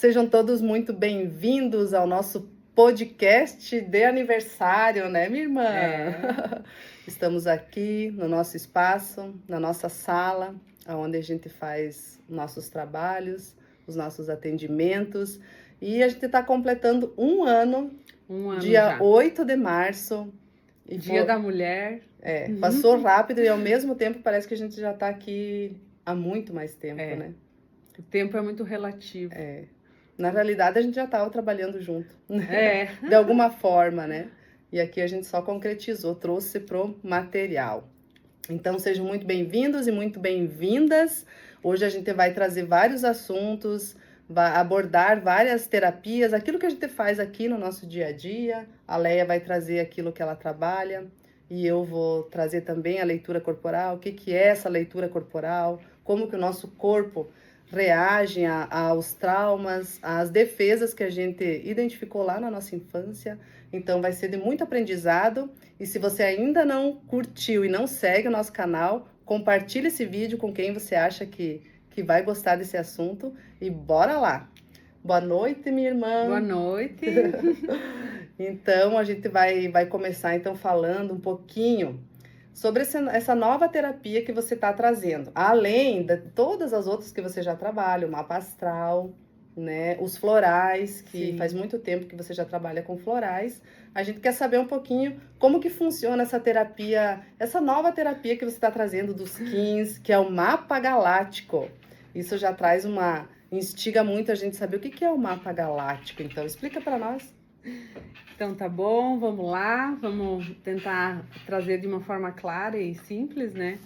Sejam todos muito bem-vindos ao nosso podcast de aniversário, né, minha irmã? Estamos aqui no nosso espaço, na nossa sala, onde a gente faz nossos trabalhos, os nossos atendimentos. E a gente está completando um ano dia já. 8 de março. E Dia da Mulher. Passou rápido e ao mesmo tempo parece que a gente já está aqui há muito mais tempo, né? O tempo é muito relativo. Na realidade, a gente já estava trabalhando junto, né? De alguma forma, né? E aqui a gente só concretizou, trouxe pro material. Então, sejam muito bem-vindos e muito bem-vindas. Hoje a gente vai trazer vários assuntos, vai abordar várias terapias, aquilo que a gente faz aqui no nosso dia a dia. A Leia vai trazer aquilo que ela trabalha e eu vou trazer também a leitura corporal. O que é essa leitura corporal? Como que o nosso corpo reagem aos traumas, às defesas que a gente identificou lá na nossa infância. Então vai ser de muito aprendizado. E se você ainda não curtiu e não segue o nosso canal, compartilhe esse vídeo com quem você acha que vai gostar desse assunto. E bora lá! Boa noite, minha irmã! Boa noite! Então, a gente vai começar então falando um pouquinho sobre essa nova terapia que você está trazendo, além de todas as outras que você já trabalha, o mapa astral, né, os florais, que Sim. Faz muito tempo que você já trabalha com florais. A gente quer saber um pouquinho como que funciona essa terapia, essa nova terapia que você está trazendo dos Kins, que é o mapa galáctico. Isso já traz instiga muito a gente saber o que é o mapa galáctico. Então, explica para nós. Então tá bom, vamos lá, vamos tentar trazer de uma forma clara e simples, né?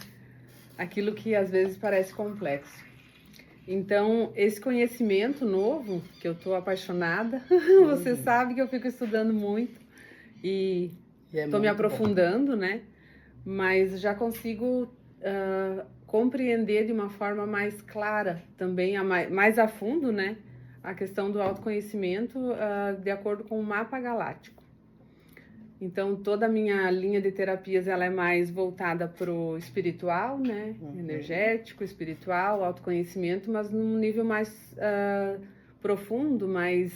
Aquilo que às vezes parece complexo. Então, esse conhecimento novo, que eu tô apaixonada, você sabe que eu fico estudando muito e tô me aprofundando, né? Mas já consigo compreender de uma forma mais clara também, mais a fundo, né? A questão do autoconhecimento de acordo com o mapa galáctico. Então, toda a minha linha de terapias ela é mais voltada para o espiritual, né? Energético, espiritual, autoconhecimento, mas num nível mais profundo, mais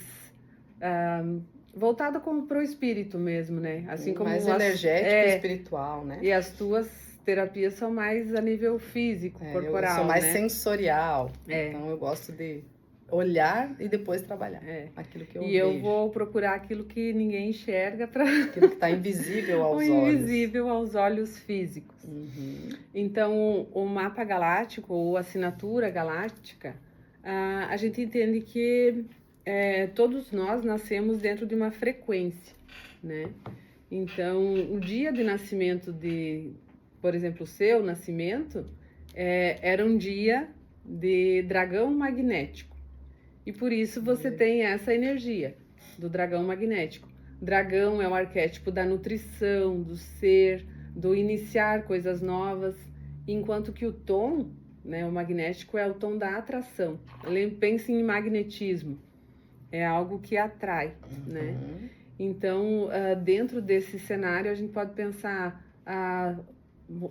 voltada para o espírito mesmo, né? Assim como mais energético e espiritual, né? E as tuas terapias são mais a nível físico, corporal, eu sou mais né? sensorial, então eu gosto de olhar e depois trabalhar aquilo que eu vejo. Eu vou procurar aquilo que ninguém enxerga aquilo que está invisível aos olhos. Invisível aos olhos físicos. Então, o mapa galáctico ou assinatura galáctica, a gente entende que todos nós nascemos dentro de uma frequência, né? Então, o dia de nascimento por exemplo, o seu nascimento, era um dia de dragão magnético. E por isso você tem essa energia do dragão magnético. Dragão é o arquétipo da nutrição, do ser, do iniciar coisas novas, enquanto que o tom, né, o magnético é o tom da atração. Pense em magnetismo, é algo que atrai, né? Então, dentro desse cenário, a gente pode pensar,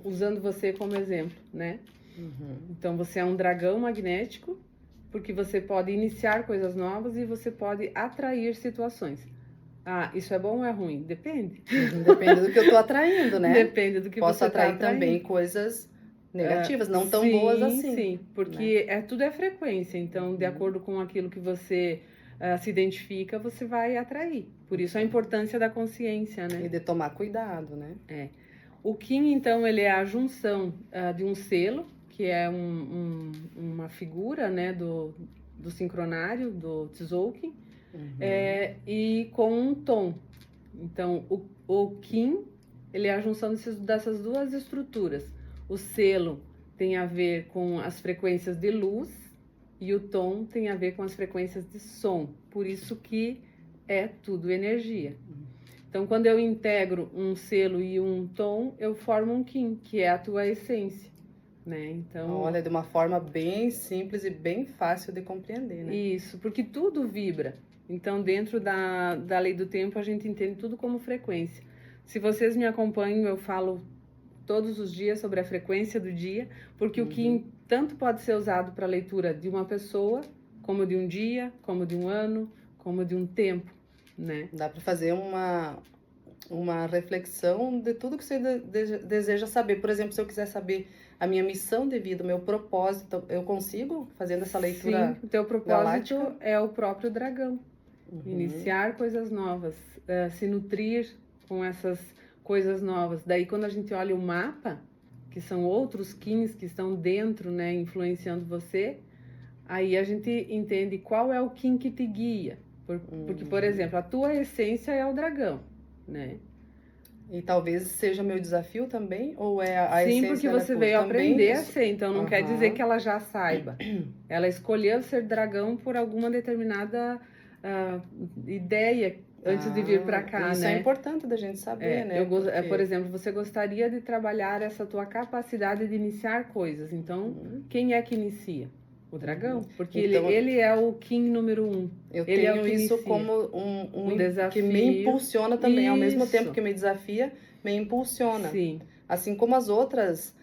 usando você como exemplo, né? Então, você é um dragão magnético, porque você pode iniciar coisas novas e você pode atrair situações. Isso é bom ou é ruim? Depende. Depende do que eu tô atraindo, né? Depende do que você tá atraindo. Posso atrair também coisas negativas, não tão boas assim. Sim, porque tudo é frequência. Então, de acordo com aquilo que você se identifica, você vai atrair. Por isso a importância da consciência, né? E de tomar cuidado, né? O Kim, então, ele é a junção de um selo, que é uma figura, né, do sincronário, do Tzolk'in, e com um tom. Então, o Kim, ele é a junção dessas duas estruturas. O selo tem a ver com as frequências de luz e o tom tem a ver com as frequências de som. Por isso que é tudo energia. Então, quando eu integro um selo e um tom, eu formo um Kim, que é a tua essência. Né? Então, olha, de uma forma bem simples e bem fácil de compreender, né? Isso, porque tudo vibra. Então, dentro da lei do tempo, a gente entende tudo como frequência. Se vocês me acompanham, eu falo todos os dias sobre a frequência do dia, porque o Kim tanto pode ser usado para a leitura de uma pessoa, como de um dia, como de um ano, como de um tempo, né? Dá para fazer uma reflexão de tudo que você deseja saber. Por exemplo, se eu quiser saber a minha missão de vida, o meu propósito, eu consigo fazendo essa leitura? Sim, o teu propósito galáctica? É o próprio dragão. Iniciar coisas novas, se nutrir com essas coisas novas. Daí, quando a gente olha o mapa, que são outros Kins que estão dentro, né, influenciando você, aí a gente entende qual é o Kin que te guia. Porque, por exemplo, a tua essência é o dragão, né? E talvez seja meu desafio também, ou é a Sim, essência porque dela você também? veio aprender a ser, então não quer dizer que ela já saiba. Ela escolheu ser dragão por alguma determinada ideia antes de vir para cá, isso né? é importante da gente saber, né? Por exemplo, você gostaria de trabalhar essa tua capacidade de iniciar coisas. Então, quem é que inicia? O dragão, porque então, ele é o King número 1. Eu ele tenho é o que isso inicia. como um desafio que me impulsiona também, ao mesmo Isso. tempo que me desafia, me impulsiona. Sim. Assim como as outras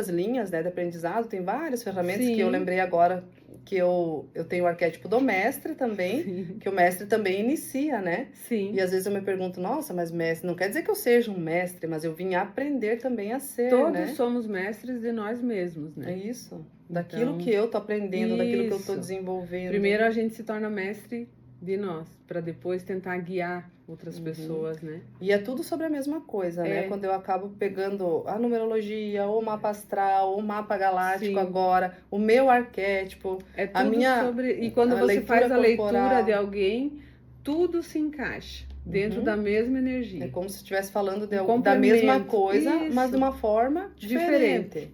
linhas, né, de aprendizado, tem várias ferramentas. Sim. Que eu lembrei agora, que eu tenho o arquétipo do mestre também. Sim. Que o mestre também inicia, né? Sim. E às vezes eu me pergunto, nossa, mas mestre, não quer dizer que eu seja um mestre, mas eu vim aprender também a ser, Todos né? somos mestres de nós mesmos, né? É isso. Daquilo que eu tô aprendendo, daquilo que eu tô desenvolvendo. Primeiro a gente se torna mestre de nós, para depois tentar guiar outras pessoas, né? E é tudo sobre a mesma coisa, né? Quando eu acabo pegando a numerologia, ou o mapa astral, ou o mapa galáctico. Sim. Agora, o meu arquétipo, tudo a minha sobre... E quando você faz a leitura de alguém, tudo se encaixa dentro da mesma energia. É como se estivesse falando da mesma coisa, mas de uma forma diferente.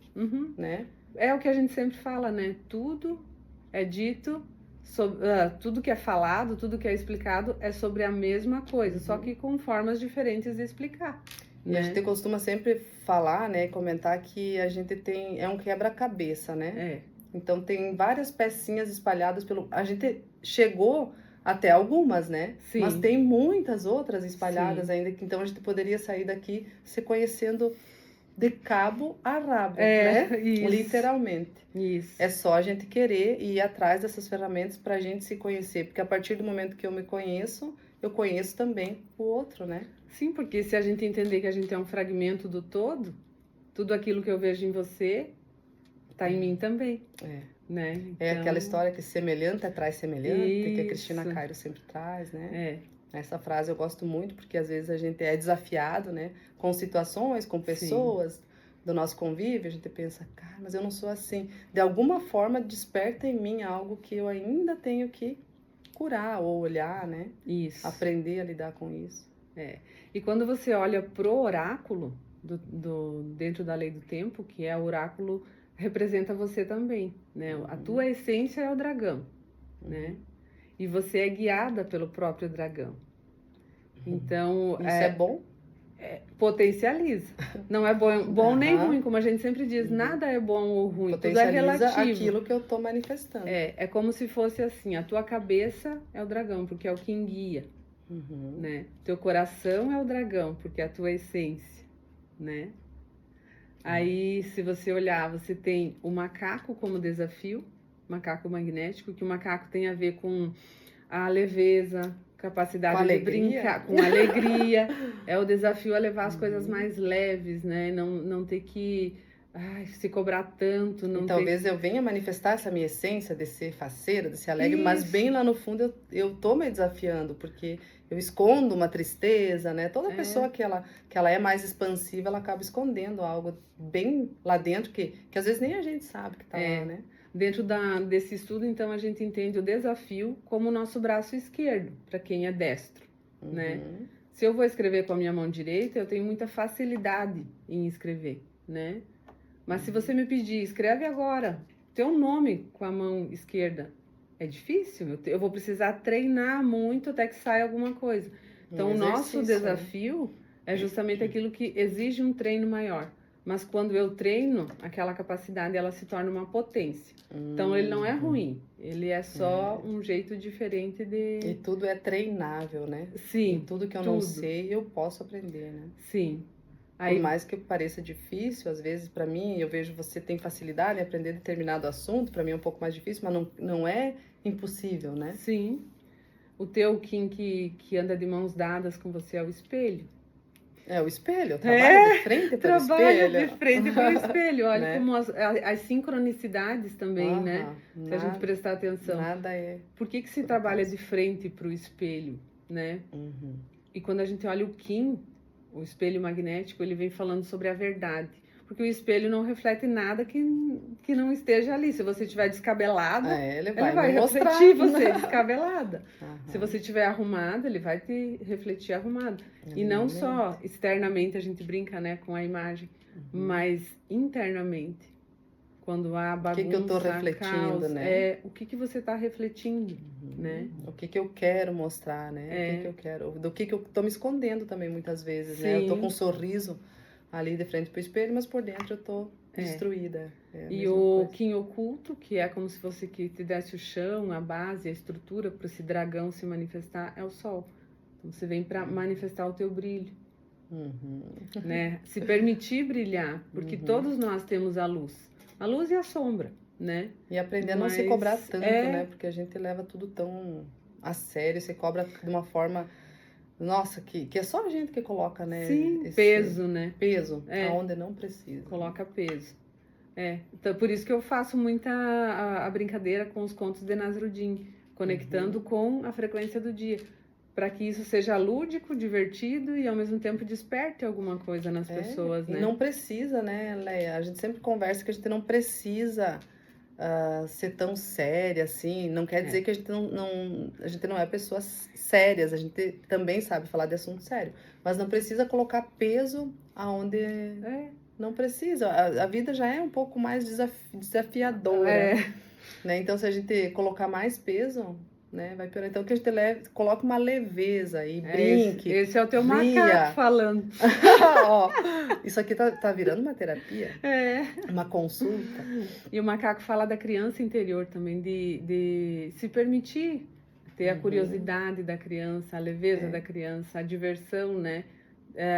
Né? É o que a gente sempre fala, né? Tudo é dito, tudo que é falado, tudo que é explicado é sobre a mesma coisa, só que com formas diferentes de explicar. E né? A gente costuma sempre falar, né, comentar que a gente é um quebra-cabeça, né? Então tem várias pecinhas espalhadas pelo... A gente chegou até algumas, né? Sim. Mas tem muitas outras espalhadas. Sim. Ainda, então a gente poderia sair daqui se conhecendo de cabo a rabo, né? Isso. Literalmente. Isso. É só a gente querer ir atrás dessas ferramentas para a gente se conhecer, porque a partir do momento que eu me conheço, eu conheço também o outro, né? Sim, porque se a gente entender que a gente é um fragmento do todo, tudo aquilo que eu vejo em você tá em mim também. Né? Então... É aquela história que semelhante atrai semelhante, que a Cristina Cairo sempre traz, né? Essa frase eu gosto muito, porque às vezes a gente é desafiado, né? Com situações, com pessoas. Sim. Do nosso convívio, a gente pensa, cara, mas eu não sou assim. De alguma forma, desperta em mim algo que eu ainda tenho que curar ou olhar, né? Isso. Aprender a lidar com isso. E quando você olha pro oráculo, dentro da lei do tempo, que é o oráculo, representa você também, né? A tua essência é o dragão, né? E você é guiada pelo próprio dragão. Então... Isso é bom? Potencializa. Não é bom nem ruim, como a gente sempre diz, nada é bom ou ruim, tudo é relativo. Aquilo que eu tô manifestando. É como se fosse assim, a tua cabeça é o dragão, porque é o que guia, né? Teu coração é o dragão, porque é a tua essência, né? Aí, se você olhar, você tem o macaco como desafio, macaco magnético, que o macaco tem a ver com a leveza, capacidade de brincar, com alegria. É o desafio a levar as coisas mais leves, né? Não ter que se cobrar tanto. E talvez eu venha manifestar essa minha essência de ser faceira, de ser alegre, mas bem lá no fundo eu tô me desafiando, porque eu escondo uma tristeza, né? Toda pessoa que ela é mais expansiva, ela acaba escondendo algo bem lá dentro, que às vezes nem a gente sabe que tá lá, né? Dentro desse estudo, então, a gente entende o desafio como o nosso braço esquerdo, para quem é destro, né? Se eu vou escrever com a minha mão direita, eu tenho muita facilidade em escrever, né? Mas se você me pedir, escreve agora teu nome com a mão esquerda, é difícil, eu vou precisar treinar muito até que saia alguma coisa. Então, o nosso desafio é justamente aquilo que exige um treino maior. Mas quando eu treino, aquela capacidade, ela se torna uma potência. Então, ele não é ruim. Ele é só um jeito diferente de... E tudo é treinável, né? Sim. E tudo que eu não sei, eu posso aprender, né? Sim. Por mais que pareça difícil, às vezes para mim, eu vejo você tem facilidade em aprender determinado assunto, para mim é um pouco mais difícil, mas não é impossível, né? Sim. O teu Kim que anda de mãos dadas com você é o espelho. É o espelho, trabalha de frente para o espelho. Trabalha de frente para o espelho. Olha né? Como as sincronicidades também, né? Se a gente prestar atenção. Nada é. Por que se trabalha de frente para o espelho, né? Uhum. E quando a gente olha o Kim, o espelho magnético, ele vem falando sobre a verdade. Porque o espelho não reflete nada que não esteja ali. Se você estiver descabelada, ele vai refletir você descabelada. Uhum. Se você estiver arrumada, ele vai te refletir arrumada. E não só externamente, a gente brinca, né, com a imagem, mas internamente. Quando há bagunça, o que eu estou refletindo, caos, né? O que você está refletindo, né? O que eu quero mostrar, né? O que eu quero, do que eu estou me escondendo também muitas vezes, né? Eu estou com um sorriso ali de frente para o espelho, mas por dentro eu tô destruída. E o Kim oculto, que é como se fosse que te desse o chão, a base, a estrutura para esse dragão se manifestar, é o sol. Então você vem para manifestar o teu brilho, né? Se permitir brilhar, porque todos nós temos a luz e a sombra, né? E aprender a não se cobrar tanto, né? Porque a gente leva tudo tão a sério, se cobra de uma forma... Nossa, que é só a gente que coloca, né? Sim, peso, né? Peso, aonde não precisa. Coloca peso. Então, por isso que eu faço muita a brincadeira com os contos de Nasruddin, conectando com a frequência do dia, para que isso seja lúdico, divertido e ao mesmo tempo desperte alguma coisa nas pessoas, né? E não precisa, né, Leia? A gente sempre conversa que a gente não precisa... ser tão séria assim, não quer dizer que a gente não é pessoas sérias, a gente também sabe falar de assunto sério, mas não precisa colocar peso aonde não precisa, a vida já é um pouco mais desafiadora, né? Então se a gente colocar mais peso, né, vai piorar. Então que a gente coloque uma leveza e brinque. Esse é o teu macaco falando. Ó, isso aqui tá virando uma terapia, uma consulta. E o macaco fala da criança interior também, de se permitir ter a curiosidade da criança, a leveza da criança, a diversão, né?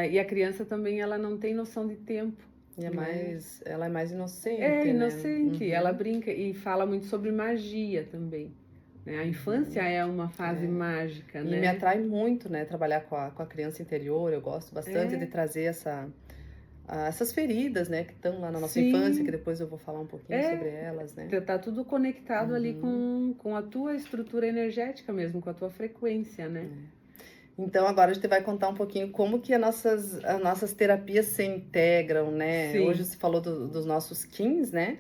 E a criança também, ela não tem noção de tempo. E ela é mais inocente, inocente. Ela brinca e fala muito sobre magia também. A infância é uma fase mágica, né? E me atrai muito, né, trabalhar com a criança interior. Eu gosto bastante de trazer essas feridas, né, que estão lá na nossa infância, que depois eu vou falar um pouquinho sobre elas, né? Tá tudo conectado ali com a tua estrutura energética mesmo, com a tua frequência, né? Então, agora a gente vai contar um pouquinho como que as nossas terapias se integram, né? Sim. Hoje você falou dos nossos Kins, né?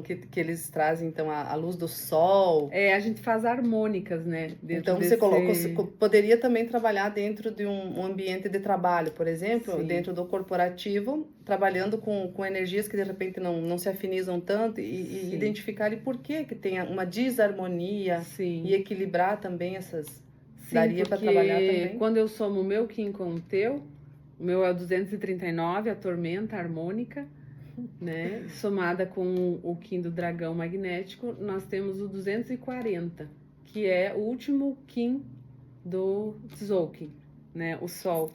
Que eles trazem, então, a luz do sol. A gente faz harmônicas, né? Então, você poderia também trabalhar dentro de um ambiente de trabalho, por exemplo, dentro do corporativo, trabalhando com energias que, de repente, não se afinizam tanto e identificar por que tem uma desarmonia e equilibrar também essas... Sim, daria para trabalhar também. Quando eu somo o meu Kim com o teu, o meu é o 239, a tormenta harmônica, né? Somada com o Kim do dragão magnético, nós temos o 240, que é o último Kim do Tzolk'in, né? O Sol.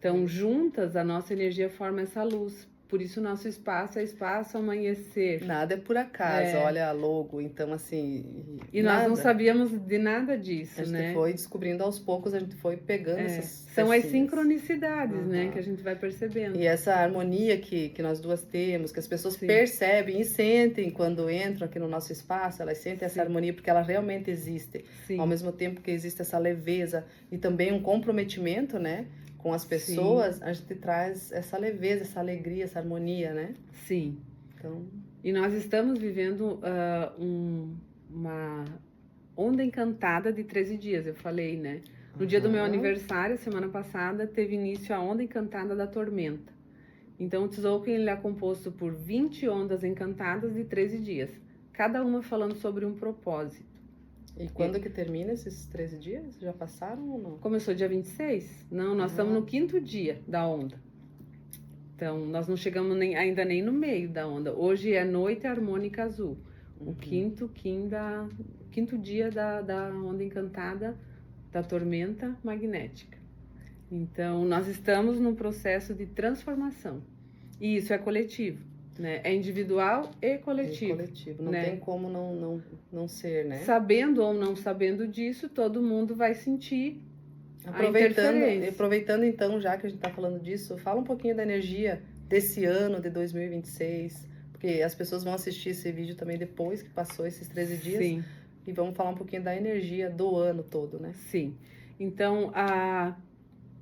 Então, juntas, a nossa energia forma essa luz. Por isso, o nosso espaço é espaço amanhecer. Nada é por acaso, olha a logo. Então, assim... E nós não sabíamos de nada disso, né? A gente foi descobrindo aos poucos, a gente foi pegando essas... São as sincronicidades, né? Que a gente vai percebendo. E essa harmonia que nós duas temos, que as pessoas percebem e sentem quando entram aqui no nosso espaço, elas sentem essa harmonia porque ela realmente existe. Ao mesmo tempo que existe essa leveza e também um comprometimento, né? Com as pessoas, a gente traz essa leveza, essa alegria, essa harmonia, né? Sim. Então... E nós estamos vivendo uma onda encantada de 13 dias, eu falei, né? No dia do meu aniversário, semana passada, teve início a onda encantada da tormenta. Então, o Tzolk'in ele é composto por 20 ondas encantadas de 13 dias, cada uma falando sobre um propósito. E quando que termina esses 13 dias? Já passaram ou não? Começou dia 26? Não, nós estamos no 5º dia da onda. Então, nós não chegamos ainda nem no meio da onda. Hoje é noite harmônica azul. O quinto dia da onda encantada da tormenta magnética. Então, nós estamos num processo de transformação. E isso é coletivo, né? É individual e coletivo. É coletivo. Não tem como não ser, né? Sabendo ou não sabendo disso, todo mundo vai sentir a interferência. Aproveitando, então, já que a gente está falando disso, fala um pouquinho da energia desse ano de 2026, porque as pessoas vão assistir esse vídeo também depois que passou esses 13 dias. Sim. E vamos falar um pouquinho da energia do ano todo, né? Sim. Então,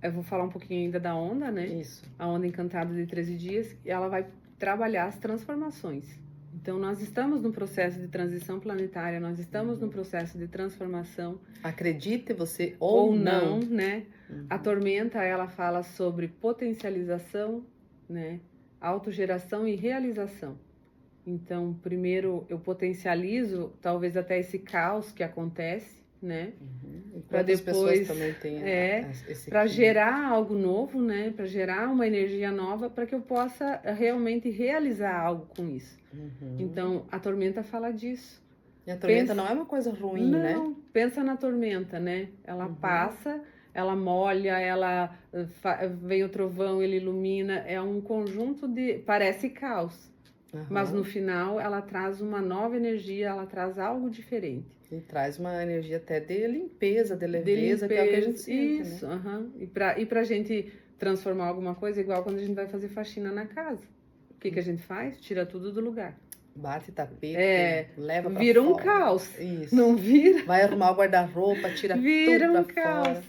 eu vou falar um pouquinho ainda da onda, né? Isso. A onda encantada de 13 dias, e ela vai trabalhar as transformações. Então, nós estamos no processo de transição planetária, nós estamos no processo de transformação. Acredite você ou não, né? A tormenta, ela fala sobre potencialização, né? Autogeração e realização. Então, primeiro eu potencializo talvez até esse caos que acontece, né? Para depois também tem para gerar algo novo, né? Para gerar uma energia nova, para que eu possa realmente realizar algo com isso. Então, a tormenta fala disso. E a tormenta não é uma coisa ruim, né? Não, pensa na tormenta, né? Ela passa, ela molha, vem o trovão, ele ilumina, é um conjunto parece caos. Mas no final ela traz uma nova energia, ela traz algo diferente. E traz uma energia até de limpeza, de leveza, que é o que a gente sente, isso, né? E pra gente transformar alguma coisa, igual quando a gente vai fazer faxina na casa. O que a gente faz? Tira tudo do lugar. Bate tapete, leva pra vira fora. Um caos. Isso. Não vira? Vai arrumar o guarda-roupa, tira tudo pra caos. fora.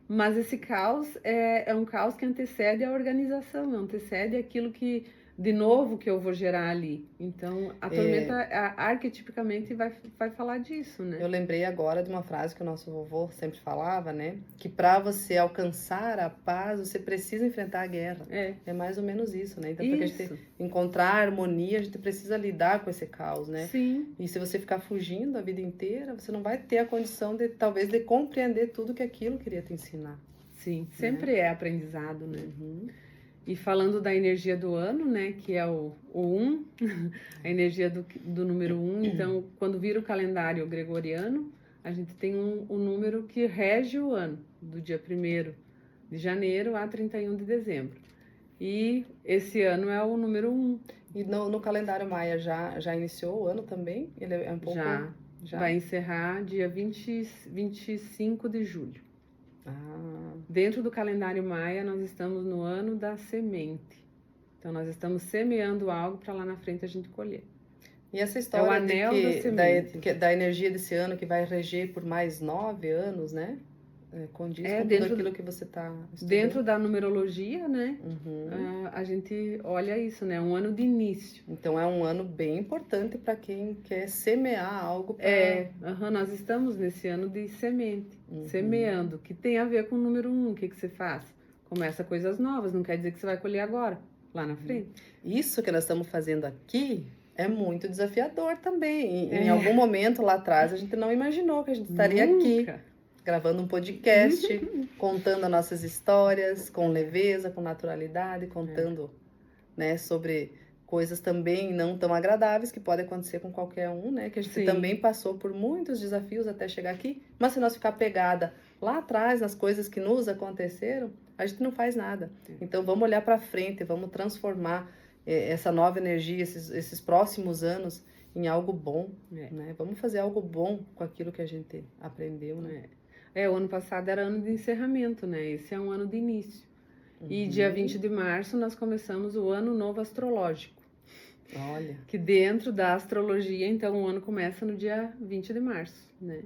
Mas esse caos é um caos que antecede a organização, antecede aquilo que de novo que eu vou gerar ali. Então, a tormenta arquetipicamente vai falar disso, né? Eu lembrei agora de uma frase que o nosso vovô sempre falava, né? Que para você alcançar a paz, você precisa enfrentar a guerra. É mais ou menos isso, né? Então, para a gente encontrar a harmonia, a gente precisa lidar com esse caos, né? Sim. E se você ficar fugindo a vida inteira, você não vai ter a condição de, talvez, de compreender tudo que aquilo queria te ensinar. Sim, sempre é aprendizado, né? E falando da energia do ano, né, que é o 1, a energia do número 1, então, quando vira o calendário gregoriano, a gente tem um número que rege o ano, do dia 1º de janeiro a 31 de dezembro. E esse ano é o número 1. E no calendário maia já iniciou o ano também? Ele é um pouco... Já. Vai encerrar dia 25 de julho. Dentro do calendário maia, nós estamos no ano da semente. Então, nós estamos semeando algo para lá na frente a gente colher. E essa história da energia desse ano que vai reger por mais 9 anos, né? Condiz com tudo aquilo que você está estudando. Dentro da numerologia, né? A gente olha isso, né? Um ano de início. Então, é um ano bem importante para quem quer semear algo. Nós estamos nesse ano de semente, semeando, que tem a ver com o número 1. O que você faz? Começa coisas novas, não quer dizer que você vai colher agora, lá na frente. Isso que nós estamos fazendo aqui é muito desafiador também. Em algum momento lá atrás, a gente não imaginou que a gente estaria aqui gravando um podcast, contando as nossas histórias com leveza, com naturalidade, contando né, sobre coisas também não tão agradáveis que podem acontecer com qualquer um, né? Que a gente também passou por muitos desafios até chegar aqui, mas se nós ficar pegada lá atrás nas coisas que nos aconteceram, a gente não faz nada. Então vamos olhar para frente, vamos transformar essa nova energia, esses próximos anos em algo bom, né? Vamos fazer algo bom com aquilo que a gente aprendeu, né? O ano passado era ano de encerramento, né? Esse é um ano de início. E dia 20 de março nós começamos o ano novo astrológico. Olha. Que dentro da astrologia, então, o ano começa no dia 20 de março, né?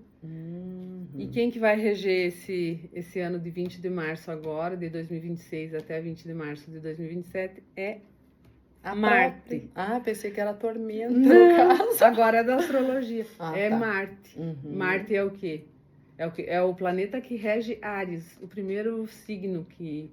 E quem que vai reger esse ano de 20 de março agora, de 2026 até 20 de março de 2027, é Marte. Pensei que era tormenta, no caso. Agora é da astrologia. Tá. Marte. Marte é o quê? É o planeta que rege Áries, o primeiro signo que...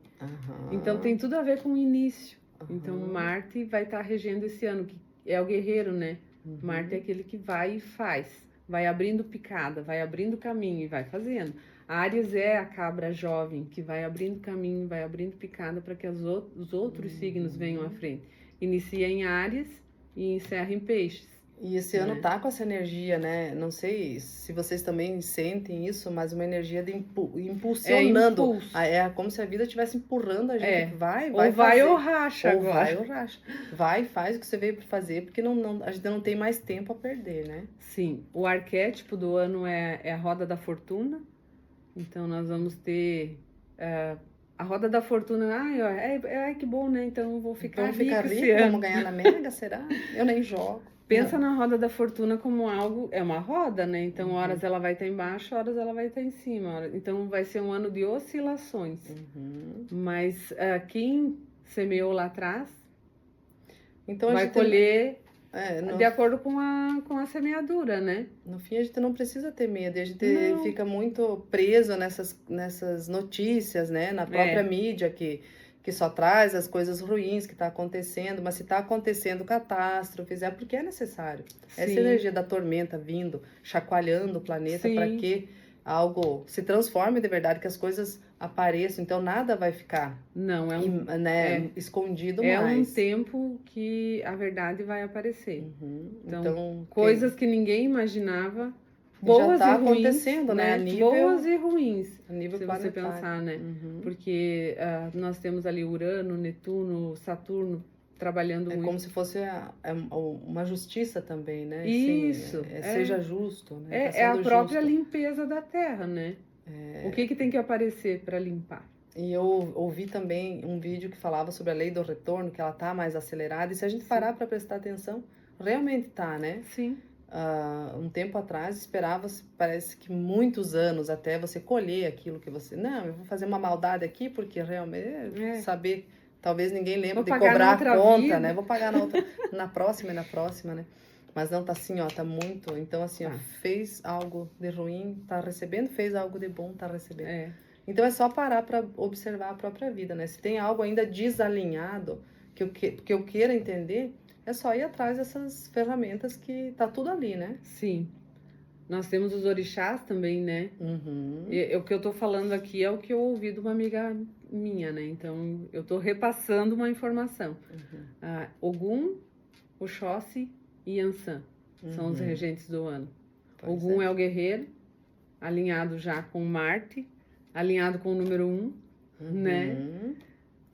Então, tem tudo a ver com o início. Então, Marte vai estar regendo esse ano, que é o guerreiro, né? Marte é aquele que vai e faz. Vai abrindo picada, vai abrindo caminho e vai fazendo. Áries é a cabra jovem, que vai abrindo caminho, vai abrindo picada para que os outros signos venham à frente. Inicia em Áries e encerra em Peixes. E esse ano tá com essa energia, né? Não sei se vocês também sentem isso, mas uma energia de impulsionando. Impulso. É como se a vida estivesse empurrando a gente. Vai ou vai fazer. ou racha ou agora. vai ou racha. Vai, faz o que você veio para fazer, porque a gente não tem mais tempo a perder, né? Sim. O arquétipo do ano é a roda da fortuna. Então, nós vamos ter a roda da fortuna. Ai, que bom, né? Então, vou ficar rico esse ano. Vamos ganhar na Mega, será? Eu nem jogo. Pensa na roda da fortuna como algo, é uma roda, né? Então, horas ela vai estar embaixo, horas ela vai estar em cima. Então, vai ser um ano de oscilações. Mas quem semeou lá atrás então, vai colher de acordo com a semeadura, né? No fim, a gente não precisa ter medo. A gente fica muito preso nessas notícias, né? Na própria mídia que só traz as coisas ruins que está acontecendo, mas se está acontecendo catástrofes, é porque é necessário. Sim. Essa energia da tormenta vindo, chacoalhando o planeta para que algo se transforme de verdade, que as coisas apareçam, então nada vai ficar escondido mais. É um tempo que a verdade vai aparecer. Então, coisas que ninguém imaginava, boas já tá e ruins, acontecendo, né? A nível, boas e ruins, a nível se planetário. você pensar, né? Porque nós temos ali Urano, Netuno, Saturno trabalhando muito. É como se fosse uma justiça também, né? Isso. Assim, seja justo, né? É a própria limpeza da Terra, né? O que tem que aparecer para limpar? E eu ouvi também um vídeo que falava sobre a lei do retorno, que ela tá mais acelerada. E se a gente parar para prestar atenção, realmente tá, né? Sim. Um tempo atrás esperava-se, parece que muitos anos até você colher aquilo que você... Não, eu vou fazer uma maldade aqui porque realmente saber... Talvez ninguém lembre de cobrar a conta, né? Vou pagar na próxima e na próxima, né? Mas não, tá assim, ó, tá muito... Então, assim, ó, fez algo de ruim, tá recebendo, fez algo de bom, tá recebendo. Então, é só parar para observar a própria vida, né? Se tem algo ainda desalinhado que eu queira entender, é só ir atrás dessas ferramentas que tá tudo ali, né? Sim. Nós temos os orixás também, né? O que eu tô falando aqui é o que eu ouvi de uma amiga minha, né? Então, eu tô repassando uma informação. Ogum, Oxóssi e Yansan são os regentes do ano. Ogum é o guerreiro, alinhado já com Marte, alinhado com o número 1, né?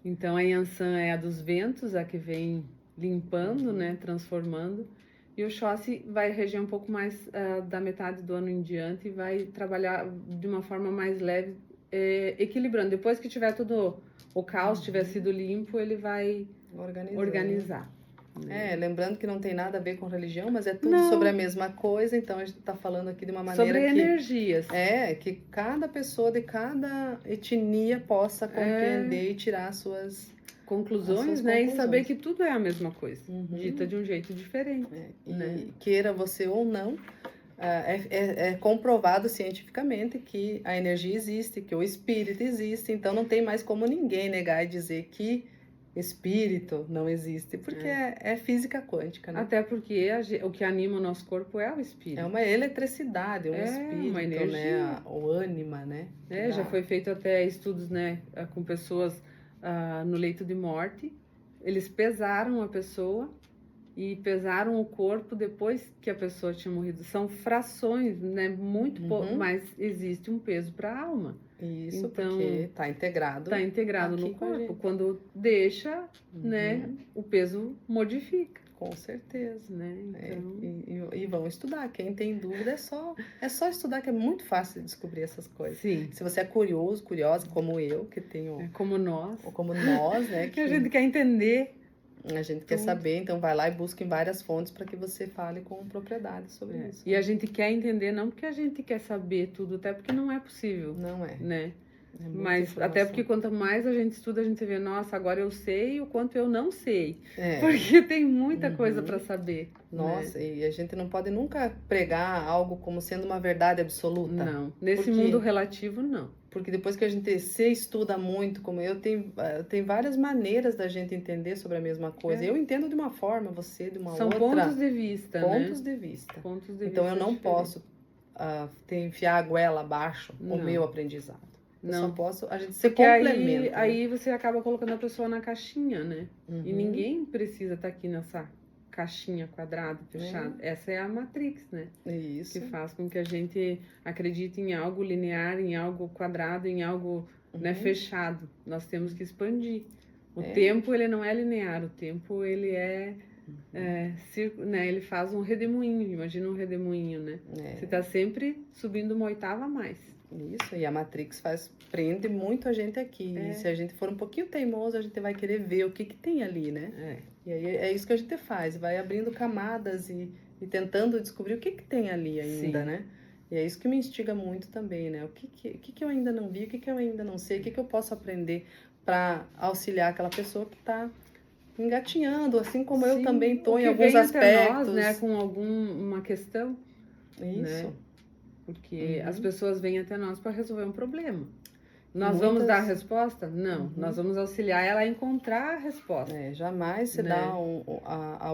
Então, a Yansan é a dos ventos, a que vem limpando, né? Transformando. E o Oxóssi vai reger um pouco mais da metade do ano em diante e vai trabalhar de uma forma mais leve, equilibrando. Depois que tiver tudo, o caos tiver sido limpo, ele vai organizar. Lembrando que não tem nada a ver com religião, mas é tudo sobre a mesma coisa, então a gente está falando aqui de uma maneira sobre energias. Que cada pessoa de cada etnia possa compreender e tirar suas conclusões, né? E saber que tudo é a mesma coisa, dita de um jeito diferente. E queira você ou não, é comprovado cientificamente que a energia existe, que o espírito existe, então não tem mais como ninguém negar e dizer que espírito não existe, porque é física quântica, né? Até porque o que anima o nosso corpo é o espírito. É uma eletricidade, um espírito, uma energia. Né? O ânima, né? Já foi feito até estudos, né, com pessoas no leito de morte. Eles pesaram a pessoa e pesaram o corpo depois que a pessoa tinha morrido. São frações, né, muito pouco, mas existe um peso para a alma. Isso, então, porque está integrado no corpo. Quando deixa, né, o peso modifica. Com certeza, né? Então... E vão estudar. Quem tem dúvida é só estudar, que é muito fácil de descobrir essas coisas. Sim. Se você é curiosa, como eu, que tenho... como nós. Ou como nós, né? Que a gente quer entender. A gente quer saber, então vai lá e busca em várias fontes para que você fale com propriedade sobre isso. E a gente quer entender, não porque a gente quer saber tudo, até porque não é possível. Não é. Né? Mas até porque quanto mais a gente estuda, a gente vê, nossa, agora eu sei o quanto eu não sei. Porque tem muita coisa para saber. Nossa, né? E a gente não pode nunca pregar algo como sendo uma verdade absoluta. Não, nesse mundo relativo, não. Porque depois que a gente se estuda muito, como eu, tem várias maneiras da gente entender sobre a mesma coisa. Eu entendo de uma forma, você de uma outra. São pontos de vista, pontos de vista. Então eu não posso enfiar a goela abaixo o meu aprendizado. Eu só posso, a gente se complementa. Aí você acaba colocando a pessoa na caixinha, né? E ninguém precisa estar aqui caixinha quadrada, fechada. Essa é a Matrix, né? Isso. Que faz com que a gente acredite em algo linear, em algo quadrado, em algo, né, fechado. Nós temos que expandir. O tempo, ele não é linear. O tempo, ele né? Ele faz um redemoinho. Imagina um redemoinho, né? Você está sempre subindo uma oitava a mais. Isso, e a Matrix prende muito a gente aqui. E se a gente for um pouquinho teimoso, a gente vai querer ver o que tem ali, né? E aí é isso que a gente faz, vai abrindo camadas e tentando descobrir o que tem ali ainda, né? E é isso que me instiga muito também, né? O que eu ainda não vi, o que eu ainda não sei, o que eu posso aprender para auxiliar aquela pessoa que está engatinhando, assim como eu também estou em alguns aspectos. Nós, né, com alguma questão. Isso. Né? Porque as pessoas vêm até nós para resolver um problema. Nós vamos dar a resposta? Não. Nós vamos auxiliar ela a encontrar a resposta. Jamais se dá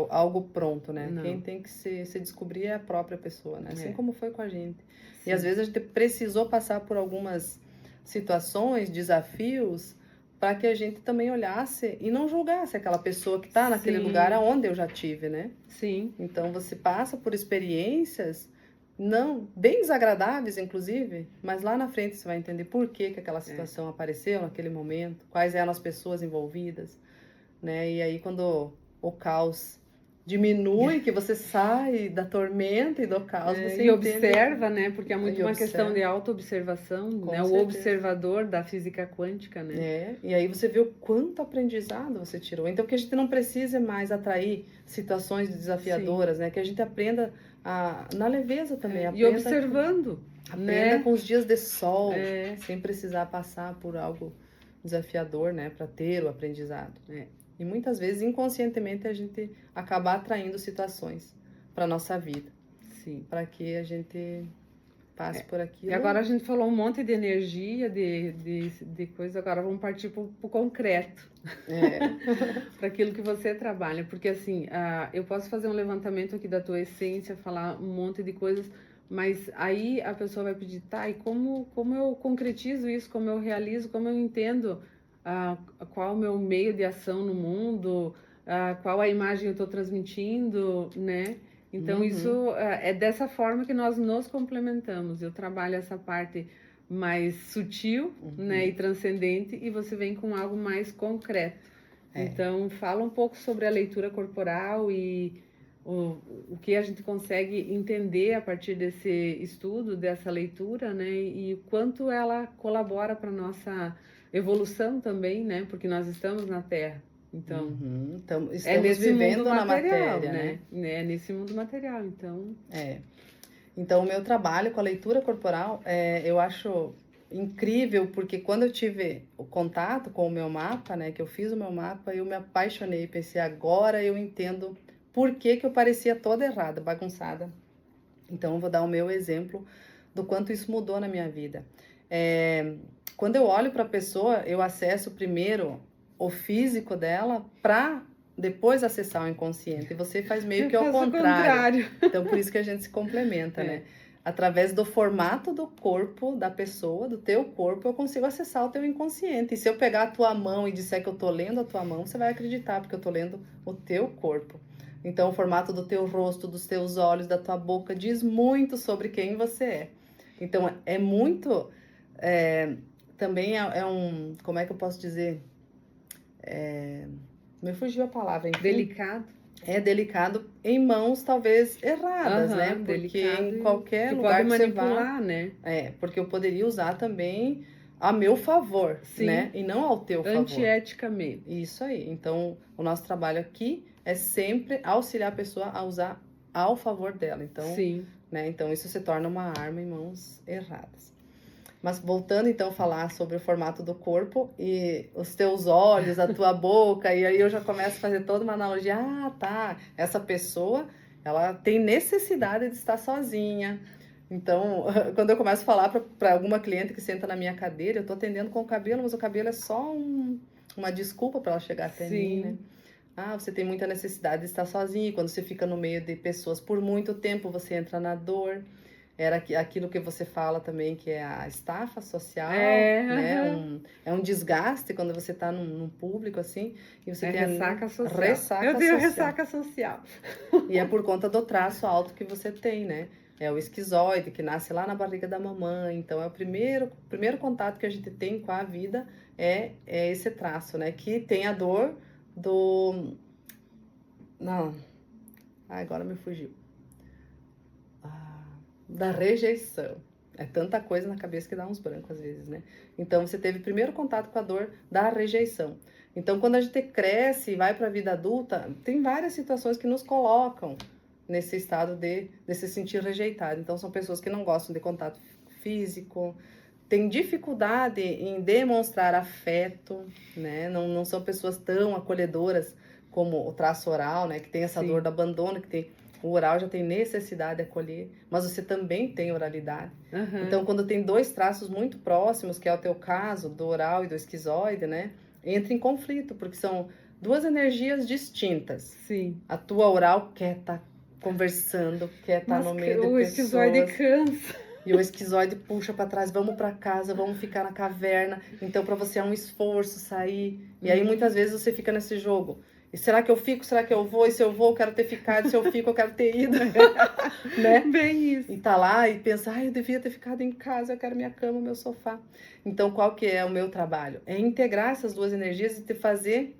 algo pronto, né? Não. Quem tem que se descobrir é a própria pessoa, né? Assim como foi com a gente. Sim. E às vezes a gente precisou passar por algumas situações, desafios, para que a gente também olhasse e não julgasse aquela pessoa que está naquele lugar aonde eu já tive, né? Sim. Então você passa por experiências não bem desagradáveis, inclusive, mas lá na frente você vai entender por que aquela situação apareceu naquele momento, quais eram as pessoas envolvidas, né? E aí quando o caos diminui, que você sai da tormenta e do caos, você e observa, né? Porque é muito uma questão de autoobservação, né? O observador da física quântica, né? E aí você vê o quanto aprendizado você tirou. Então que a gente não precise mais atrair situações desafiadoras, né? Que a gente aprenda na leveza também. E observando. Aprenda com os dias de sol, sem precisar passar por algo desafiador, né? Para ter o aprendizado. E muitas vezes, inconscientemente, a gente acaba atraindo situações para nossa vida. Sim. Para que a gente passe por aquilo. E agora a gente falou um monte de energia, de coisa, agora vamos partir para o concreto. Para aquilo que você trabalha. Porque assim, eu posso fazer um levantamento aqui da tua essência, falar um monte de coisas, mas aí a pessoa vai pedir, tá, e como eu concretizo isso, como eu realizo, como eu entendo qual o meu meio de ação no mundo, qual a imagem eu estou transmitindo, né? Então, isso é dessa forma que nós nos complementamos. Eu trabalho essa parte mais sutil, né, e transcendente, e você vem com algo mais concreto. Então, fala um pouco sobre a leitura corporal e o que a gente consegue entender a partir desse estudo, dessa leitura, né, e o quanto ela colabora para a nossa evolução também, né, porque nós estamos na Terra. Então, estamos vivendo na matéria, né? É nesse mundo material, então... Então, o meu trabalho com a leitura corporal, eu acho incrível, porque quando eu tive o contato com o meu mapa, né? Que eu fiz o meu mapa, eu me apaixonei, pensei, agora eu entendo por que eu parecia toda errada, bagunçada. Então, eu vou dar o meu exemplo do quanto isso mudou na minha vida. Quando eu olho para a pessoa, eu acesso primeiro o físico dela para depois acessar o inconsciente. E você faz meio que ao contrário. Então, por isso que a gente se complementa, né? Através do formato do corpo da pessoa, do teu corpo, eu consigo acessar o teu inconsciente. E se eu pegar a tua mão e disser que eu tô lendo a tua mão, você vai acreditar, porque eu tô lendo o teu corpo. Então, o formato do teu rosto, dos teus olhos, da tua boca, diz muito sobre quem você é. Então, é muito... também como é que eu posso dizer... me fugiu a palavra, enfim. Delicado. É delicado em mãos talvez erradas, né? Porque em qualquer lugar que você vá, né? Porque eu poderia usar também a meu favor, né? E não ao teu favor. Antieticamente. Isso aí. Então, o nosso trabalho aqui é sempre auxiliar a pessoa a usar ao favor dela. Então, né? Então, isso se torna uma arma em mãos erradas. Mas voltando então a falar sobre o formato do corpo e os teus olhos, a tua boca, e aí eu já começo a fazer toda uma analogia. Tá, essa pessoa, ela tem necessidade de estar sozinha. Então, quando eu começo a falar para alguma cliente que senta na minha cadeira, eu estou atendendo com o cabelo, mas o cabelo é só uma desculpa para ela chegar até mim, né? Você tem muita necessidade de estar sozinha, e quando você fica no meio de pessoas por muito tempo, você entra na dor. era aquilo que você fala também, que é a estafa social, né? É um desgaste quando você está num público, assim, e você tem ressaca social. Eu tenho ressaca social. E é por conta do traço alto que você tem, né? É o esquizoide, que nasce lá na barriga da mamãe. Então, é o primeiro contato que a gente tem com a vida é esse traço, né? Que tem a dor do... Não. Agora me fugiu. Da rejeição. É tanta coisa na cabeça que dá uns brancos às vezes, né? Então, você teve primeiro contato com a dor da rejeição. Então, quando a gente cresce e vai para a vida adulta, tem várias situações que nos colocam nesse estado de se sentir rejeitado. Então, são pessoas que não gostam de contato físico, têm dificuldade em demonstrar afeto, né? Não são pessoas tão acolhedoras como o traço oral, né? Que tem essa dor do abandono, que tem... O oral já tem necessidade de acolher, mas você também tem oralidade. Então, quando tem dois traços muito próximos, que é o teu caso, do oral e do esquizoide, né? Entra em conflito, porque são duas energias distintas. Sim. A tua oral quer estar conversando, quer estar no meio de pessoas. O esquizoide cansa. E o esquizoide puxa para trás, vamos para casa, vamos ficar na caverna. Então, para você é um esforço sair. E aí, muitas vezes, você fica nesse jogo. E será que eu fico? Será que eu vou? E se eu vou, eu quero ter ficado. Se eu fico, eu quero ter ido. Né? Bem isso. E tá lá e pensa, eu devia ter ficado em casa, eu quero minha cama, meu sofá. Então, qual que é o meu trabalho? É integrar essas duas energias e te fazer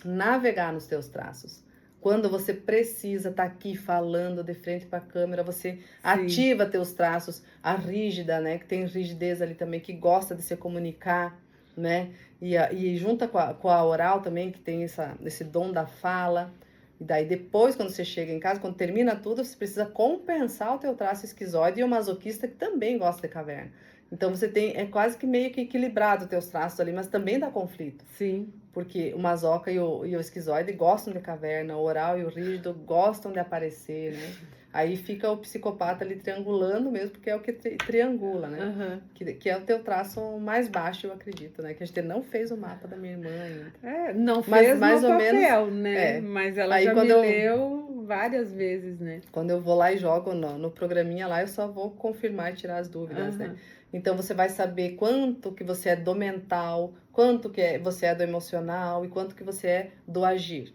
navegar nos teus traços. Quando você precisa estar aqui falando de frente para a câmera, você ativa teus traços. A rígida, né? Que tem rigidez ali também, que gosta de se comunicar, né? E junta com a oral também, que tem esse dom da fala. E daí depois, quando você chega em casa, quando termina tudo, você precisa compensar o teu traço esquizoide e o masoquista, que também gosta de caverna. Então você é quase que meio que equilibrado os teus traços ali, mas também dá conflito. Sim. Porque o masoca e o esquizoide gostam de caverna, o oral e o rígido gostam de aparecer, né? Aí fica o psicopata ali triangulando mesmo, porque é o que triangula, né? Que é o teu traço mais baixo, eu acredito, né? Que a gente não fez o mapa da minha irmã ainda. Não fez mais no papel, menos, né? Mas ela já me leu várias vezes, né? Quando eu vou lá e jogo no programinha lá, eu só vou confirmar e tirar as dúvidas, né? Então, você vai saber quanto que você é do mental, quanto que você é do emocional e quanto que você é do agir.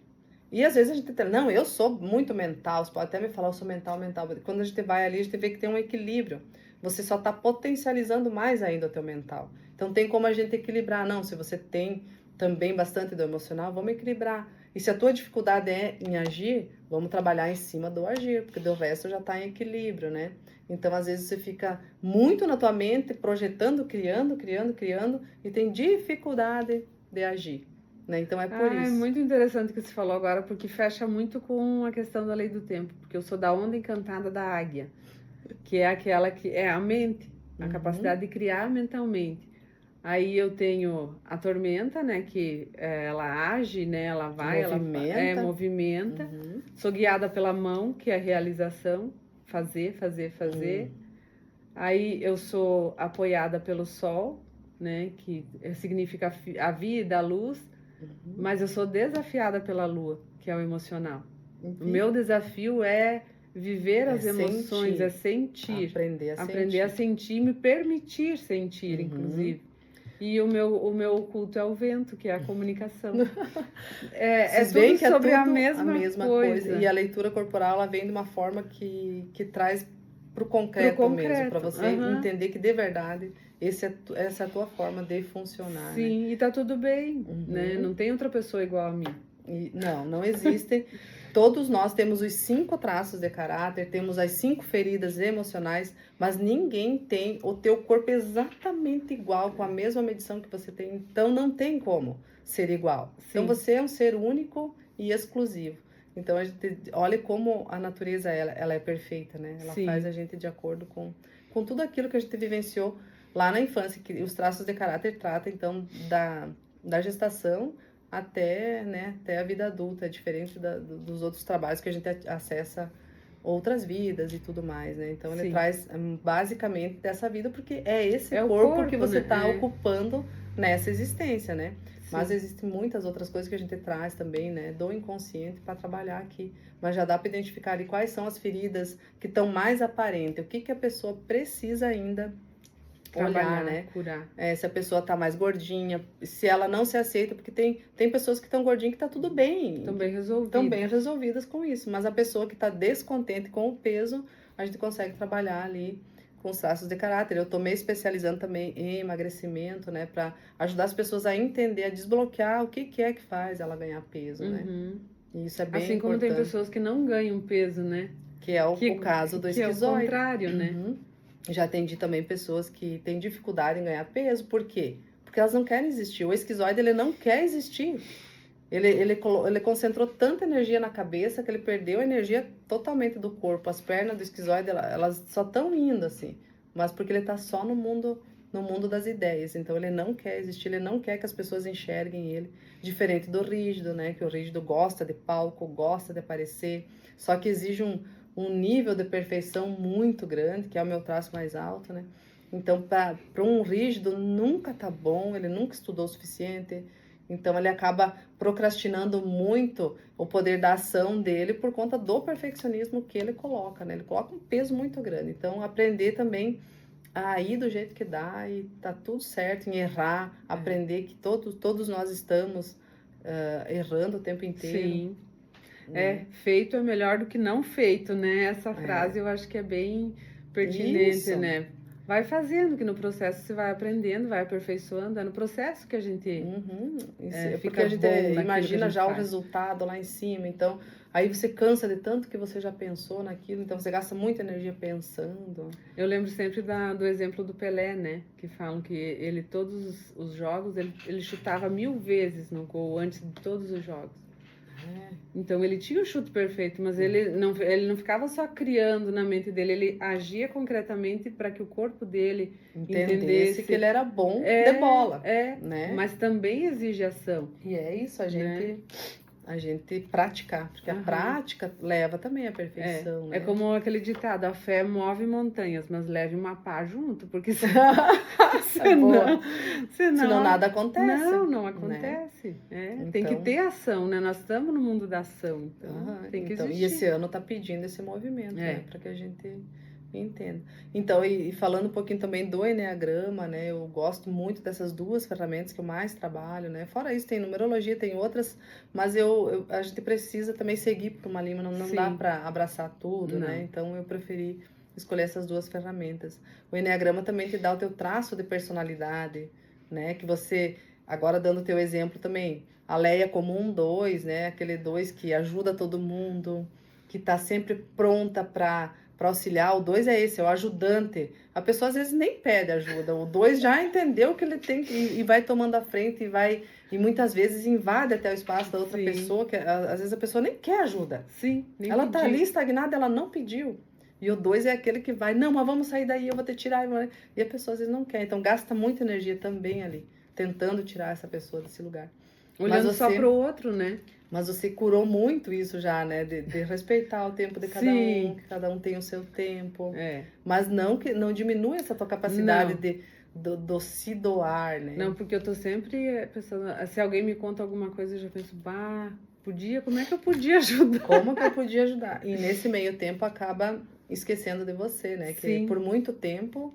E às vezes a gente não, eu sou muito mental, você pode até me falar, eu sou mental. Quando a gente vai ali, a gente vê que tem um equilíbrio. Você só está potencializando mais ainda o teu mental. Então tem como a gente equilibrar. Não, se você tem também bastante do emocional, vamos equilibrar. E se a tua dificuldade é em agir, vamos trabalhar em cima do agir, porque do resto já está em equilíbrio, né? Então, às vezes, você fica muito na tua mente, projetando, criando, e tem dificuldade de agir. Né? Então é por isso. É muito interessante o que você falou agora, porque fecha muito com a questão da lei do tempo, porque eu sou da onda encantada da águia, que é aquela que é a mente, a capacidade de criar mentalmente. Aí eu tenho a tormenta, né, que ela age, né, ela vai, ela movimenta. Sou guiada pela mão, que é a realização, fazer. Aí eu sou apoiada pelo sol, né, que significa a vida, a luz. Mas eu sou desafiada pela lua, que é o emocional. O meu desafio é viver as emoções, é sentir. Aprender a sentir, me permitir sentir, inclusive. E o meu oculto é o vento, que é a comunicação. É tudo sobre a mesma coisa. E a leitura corporal, ela vem de uma forma que traz pro concreto mesmo, para você entender que de verdade essa é a tua forma de funcionar. Sim, né? E tá tudo bem, né? Não tem outra pessoa igual a mim. Não existem. Todos nós temos os 5 traços de caráter, temos as 5 feridas emocionais, mas ninguém tem o teu corpo exatamente igual, com a mesma medição que você tem. Então, não tem como ser igual. Sim. Então, você é um ser único e exclusivo. Então, a gente olha como a natureza ela é perfeita, né? Ela faz a gente de acordo com tudo aquilo que a gente vivenciou lá na infância, que os traços de caráter tratam, então, da gestação até a vida adulta, é diferente dos outros trabalhos que a gente acessa outras vidas e tudo mais, né? Então, ele traz basicamente dessa vida, porque é esse corpo que você está ocupando nessa existência, né? Mas existem muitas outras coisas que a gente traz também, né, do inconsciente para trabalhar aqui. Mas já dá para identificar ali quais são as feridas que estão mais aparentes, o que que a pessoa precisa ainda olhar, né? Curar. Se a pessoa tá mais gordinha, se ela não se aceita, porque tem pessoas que estão gordinhas que tá tudo bem. Estão bem resolvidas. Estão bem resolvidas com isso. Mas a pessoa que tá descontente com o peso, a gente consegue trabalhar ali com os traços de caráter. Eu tô me especializando também em emagrecimento, né? Para ajudar as pessoas a entender, a desbloquear o que é que faz ela ganhar peso, né? E isso é bem assim como importante. tem pessoas que não ganham peso, né? Que é o caso do esquizoide. É o contrário, né? Já atendi também pessoas que têm dificuldade em ganhar peso. Por quê? Porque elas não querem existir. O esquizoide, ele não quer existir. Ele concentrou tanta energia na cabeça que ele perdeu a energia totalmente do corpo. As pernas do esquizoide, elas só estão indo assim. Mas porque ele está só no mundo das ideias. Então, ele não quer existir, ele não quer que as pessoas enxerguem ele. Diferente do rígido, né? Que o rígido gosta de palco, gosta de aparecer. Só que exige um nível de perfeição muito grande, que é o meu traço mais alto, né? Então, para um rígido, nunca tá bom, ele nunca estudou o suficiente, então ele acaba procrastinando muito o poder da ação dele por conta do perfeccionismo que ele coloca, né? Ele coloca um peso muito grande. Então, aprender também a ir do jeito que dá e tá tudo certo em errar, aprender que todos nós estamos errando o tempo inteiro. Sim. Feito é melhor do que não feito, né? Essa frase eu acho que é bem pertinente, né? Vai fazendo, que no processo você vai aprendendo, vai aperfeiçoando, é no processo que a gente porque a gente imagina já o resultado lá em cima, então aí você cansa de tanto que você já pensou naquilo, então você gasta muita energia pensando. Eu lembro sempre do exemplo do Pelé, né? Que falam que ele, todos os jogos, ele chutava 1000 vezes no gol antes de todos os jogos. Então ele tinha o chute perfeito, mas ele não ficava só criando na mente dele, ele agia concretamente para que o corpo dele entendesse que ele era bom de bola, né? Mas também exige ação. E é isso, a gente praticar, porque a prática leva também à perfeição, né? É como aquele ditado, a fé move montanhas, mas leve uma pá junto, porque senão nada acontece. Não acontece. Né? Então, tem que ter ação, né? Nós estamos no mundo da ação, então tem que existir. E esse ano está pedindo esse movimento, né? Para que a gente entenda. Então, e falando um pouquinho também do Eneagrama, né? Eu gosto muito dessas duas ferramentas que eu mais trabalho, né? Fora isso, tem numerologia, tem outras, mas a gente precisa também seguir por uma linha, não dá para abraçar tudo, né? Então, eu preferi escolher essas duas ferramentas. O Eneagrama também te dá o teu traço de personalidade, né? Que você, agora dando o teu exemplo também, a Leia como 1-2, né? Aquele 2 que ajuda todo mundo, que tá sempre pronta para auxiliar. O 2 é esse, é o ajudante. A pessoa às vezes nem pede ajuda. O 2 já entendeu que ele tem e vai tomando a frente e muitas vezes invade até o espaço da outra pessoa, que às vezes a pessoa nem quer ajuda. Ela tá ali estagnada, ela não pediu. E o 2 é aquele que vai, não, mas vamos sair daí, eu vou te tirar. E a pessoa às vezes não quer. Então gasta muita energia também ali, tentando tirar essa pessoa desse lugar. Olhando só pro outro, né? Mas você curou muito isso já, né? De respeitar o tempo de cada um, que cada um tem o seu tempo. Mas não diminui essa tua capacidade de se doar, né? Não, porque eu tô sempre pensando, se alguém me conta alguma coisa, eu já penso, como é que eu podia ajudar? Como que eu podia ajudar? E nesse meio tempo acaba esquecendo de você, né? Que por muito tempo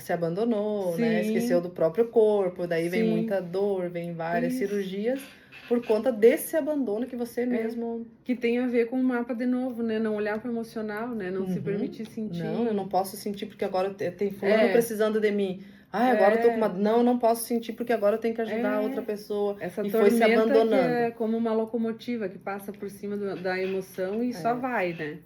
se abandonou, né? Esqueceu do próprio corpo, daí vem muita dor, vem várias cirurgias por conta desse abandono que você mesmo... Que tem a ver com o mapa de novo, né? Não olhar para o emocional, né? Não se permitir sentir. Não, eu não posso sentir porque agora tem fulano precisando de mim. Agora eu tô com uma... Não, eu não posso sentir porque agora eu tenho que ajudar a outra pessoa. Essa e foi se abandonando. Que é como uma locomotiva que passa por cima da emoção e só vai, né?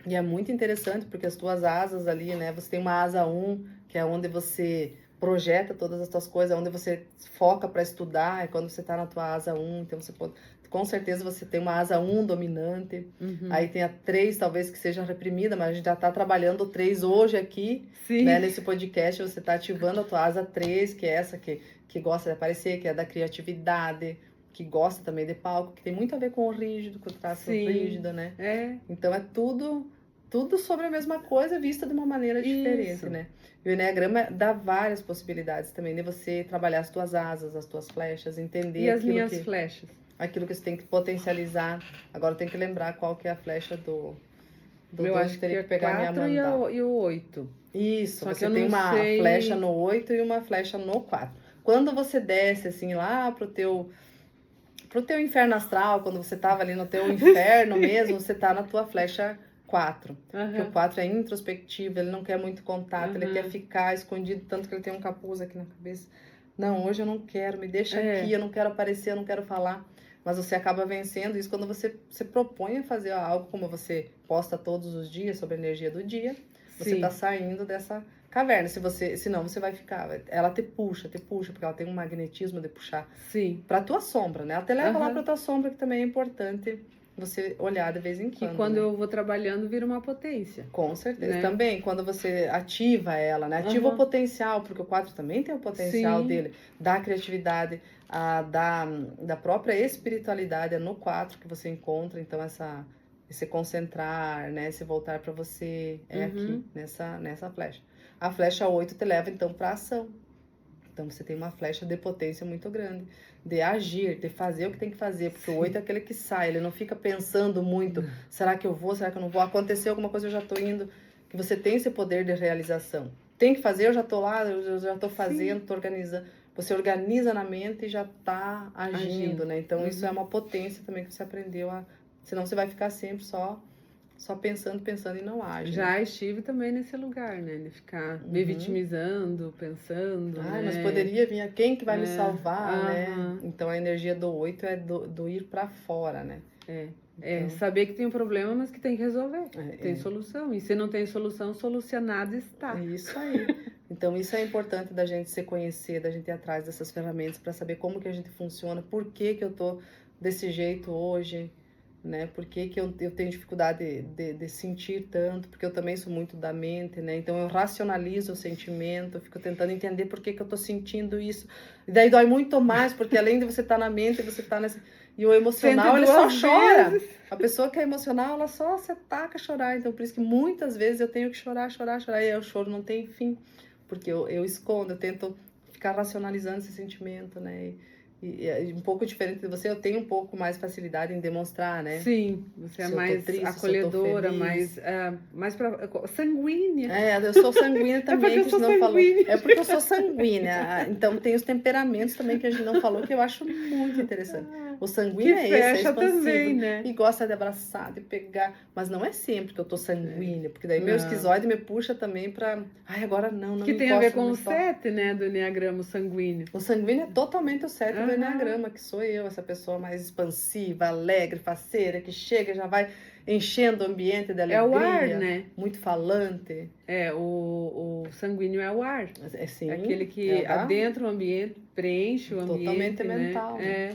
E é muito interessante porque as tuas asas ali, né? Você tem uma asa 1, que é onde você projeta todas as tuas coisas, onde você foca para estudar, é quando você tá na tua asa 1, então você pode, com certeza você tem uma asa 1 dominante, aí tem a 3 talvez que seja reprimida, mas a gente já tá trabalhando o 3 hoje aqui, né, nesse podcast, você tá ativando a tua asa 3, que é essa que gosta de aparecer, que é da criatividade, que gosta também de palco, que tem muito a ver com o rígido, com o traço rígido, né? Então é tudo tudo sobre a mesma coisa, vista de uma maneira diferente, Isso. né? E o Enneagrama dá várias possibilidades também de você trabalhar as tuas asas, as tuas flechas, entender E as minhas flechas? Aquilo que você tem que potencializar. Agora tem que lembrar qual que é a flecha do Eu 2, acho que teria é que pegar minha 4 mandala. e o 8. Isso, Só que você eu tem não uma sei... flecha no 8 e uma flecha no 4. Quando você desce assim lá pro teu inferno astral, quando você tava ali no teu inferno mesmo, você tá na tua flecha 4. Porque o 4 é introspectivo, ele não quer muito contato, ele quer ficar escondido, tanto que ele tem um capuz aqui na cabeça. Não, hoje eu não quero, me deixa aqui, eu não quero aparecer, eu não quero falar. Mas você acaba vencendo isso quando você se propõe a fazer algo como você posta todos os dias sobre a energia do dia. Você tá saindo dessa caverna. Senão você vai ficar. Ela te puxa, porque ela tem um magnetismo de puxar pra tua sombra, né? Ela te leva lá pra tua sombra, que também é importante você olhar de vez em quando. Que quando eu vou trabalhando, vira uma potência. Com certeza. Né? Também, quando você ativa ela, né? Ativa o potencial, porque o 4 também tem o potencial dele, da criatividade, da própria espiritualidade, é no 4 que você encontra, então, esse concentrar, né? Esse voltar para você, aqui, nessa flecha. A flecha 8 te leva, então, para ação. Então, você tem uma flecha de potência muito grande, de agir, de fazer o que tem que fazer, porque o 8 é aquele que sai, ele não fica pensando muito, será que eu vou, será que eu não vou? Aconteceu alguma coisa, eu já tô indo, que você tem esse poder de realização. Tem que fazer, eu já tô lá, eu já tô fazendo, tô organizando. Você organiza na mente e já tá agindo, né? Então, isso é uma potência também que você aprendeu a... Senão você vai ficar sempre só pensando e não age. Já estive também nesse lugar, né? De ficar me vitimizando, pensando, né? Mas poderia vir, quem que vai me salvar, né? Então a energia do 8 é do ir pra fora, né? Saber que tem um problema, mas que tem que resolver. Tem solução. E se não tem solução, solucionado está. É isso aí. Então isso é importante da gente se conhecer, da gente ir atrás dessas ferramentas para saber como que a gente funciona, por que que eu tô desse jeito hoje, né? Por que que eu tenho dificuldade de sentir tanto, porque eu também sou muito da mente, né? Então eu racionalizo o sentimento, eu fico tentando entender por que que eu tô sentindo isso. E daí dói muito mais, porque além de você estar na mente, você tá nessa... E o emocional, ele só chora. A pessoa que é emocional, ela só se ataca a chorar. Então por isso que muitas vezes eu tenho que chorar. E aí o choro não tem fim, porque eu escondo, eu tento ficar racionalizando esse sentimento, né? E um pouco diferente de você, eu tenho um pouco mais facilidade em demonstrar, né? Sim, você é mais triste, acolhedora, mais sanguínea. Eu sou sanguínea também, é porque eu sou sanguínea. É porque eu sou sanguínea. Então tem os temperamentos também que a gente não falou, que eu acho muito interessante. O sanguíneo é esse, é expansivo, também, né? E gosta de abraçar, de pegar. Mas não é sempre que eu tô sanguínea, porque daí meu esquizoide me puxa também pra... Ai, agora não que tem a ver com o 7, né, do Enneagrama sanguíneo. O sanguíneo é totalmente o 7 do Enneagrama, que sou eu, essa pessoa mais expansiva, alegre, faceira, que chega e já vai enchendo o ambiente de alegria. É o ar, né? Muito falante. O sanguíneo é o ar. Sim, é aquele que adentra o ambiente, preenche o ambiente. Totalmente mental. Né?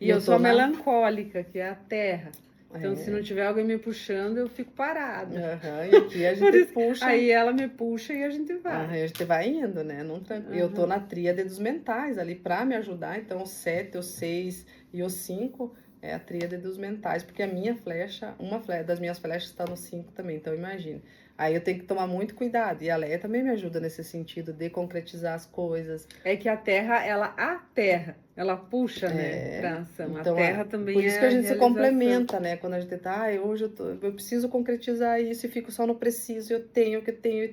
E eu sou melancólica, que é a terra. Então, se não tiver alguém me puxando, eu fico parada. E aqui a gente puxa. Aí ela me puxa e a gente vai. Aí a gente vai indo, né? Eu tô na tríade dos mentais ali pra me ajudar. Então, o 7, o 6 e o 5 é a tríade dos mentais. Porque a minha flecha, uma das minhas flechas está no 5 também. Então, imagine. Aí eu tenho que tomar muito cuidado. E a Leia também me ajuda nesse sentido de concretizar as coisas. É que a terra, ela puxa, né, pra ação. Então, a terra também por isso que a gente se complementa, né? Quando a gente tá, hoje eu preciso concretizar isso e fico só no preciso, eu tenho,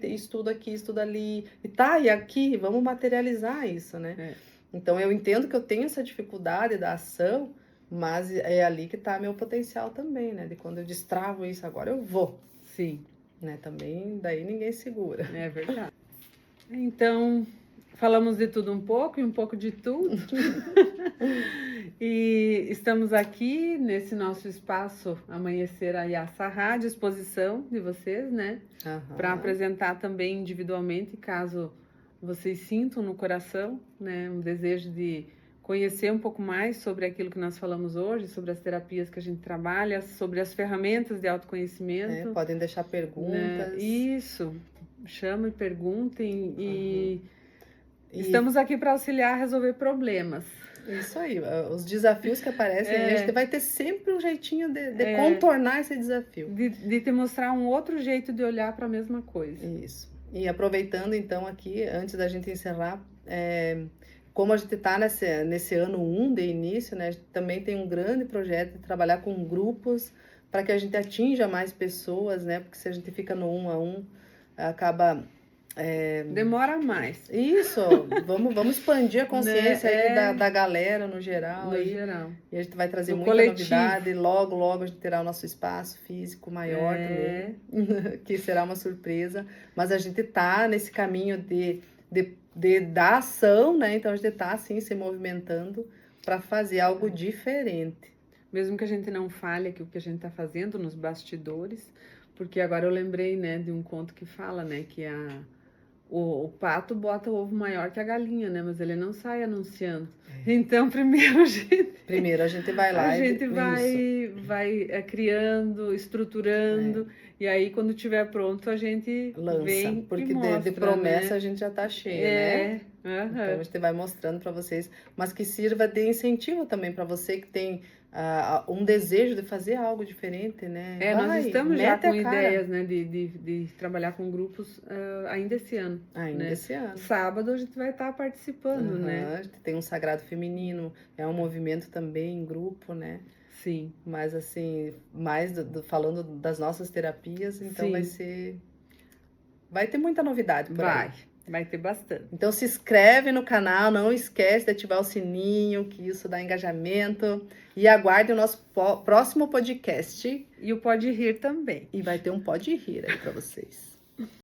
estudo aqui, estudo ali, e aqui, vamos materializar isso, né? Então eu entendo que eu tenho essa dificuldade da ação, mas é ali que tá meu potencial também, né? De quando eu destravo isso, agora eu vou. Sim. Né? Também, daí ninguém segura. É verdade. Então, falamos de tudo um pouco e um pouco de tudo. E estamos aqui nesse nosso espaço Amanhecer Ayassará, à disposição de vocês, né? Para apresentar também individualmente, caso vocês sintam no coração, né, um desejo de conhecer um pouco mais sobre aquilo que nós falamos hoje, sobre as terapias que a gente trabalha, sobre as ferramentas de autoconhecimento. Podem deixar perguntas. Né? Isso, chamem, perguntem e estamos aqui para auxiliar a resolver problemas. Isso aí, os desafios que aparecem, a gente vai ter sempre um jeitinho de contornar esse desafio. De te mostrar um outro jeito de olhar para a mesma coisa. Isso. E aproveitando então aqui, antes da gente encerrar, como a gente está nesse ano 1 de início, né, a gente também tem um grande projeto de trabalhar com grupos para que a gente atinja mais pessoas, né? Porque se a gente fica no 1 a 1, acaba... demora mais. Isso, vamos expandir a consciência aí da galera no geral. Geral. E a gente vai trazer muita coletivo. novidade. Logo a gente terá o nosso espaço físico maior também, que será uma surpresa. Mas a gente tá nesse caminho da ação, né? Então a gente tá assim se movimentando para fazer algo diferente. Mesmo que a gente não fale aqui o que a gente está fazendo nos bastidores, porque agora eu lembrei, né, de um conto que fala, né, que o pato bota o ovo maior que a galinha, né, mas ele não sai anunciando. Então, primeiro a gente vai lá. A gente vai criando, estruturando, e aí quando tiver pronto a gente lança, porque de promessa, né? A gente já tá cheia, né? Então a gente vai mostrando para vocês, mas que sirva de incentivo também para você que tem um desejo de fazer algo diferente, né? Nós estamos já com ideias, né, de trabalhar com grupos ainda esse ano. Ainda esse ano. Sábado a gente vai estar participando, né? A gente tem um Sagrado Feminino, é um movimento também em grupo, né? Sim. Mas assim, mais falando das nossas terapias, então vai ter muita novidade por aí. Vai ter bastante. Então se inscreve no canal, não esquece de ativar o sininho, que isso dá engajamento. E aguarde o nosso próximo podcast. E o Pode Rir também. E vai ter um Pode Rir aí para vocês.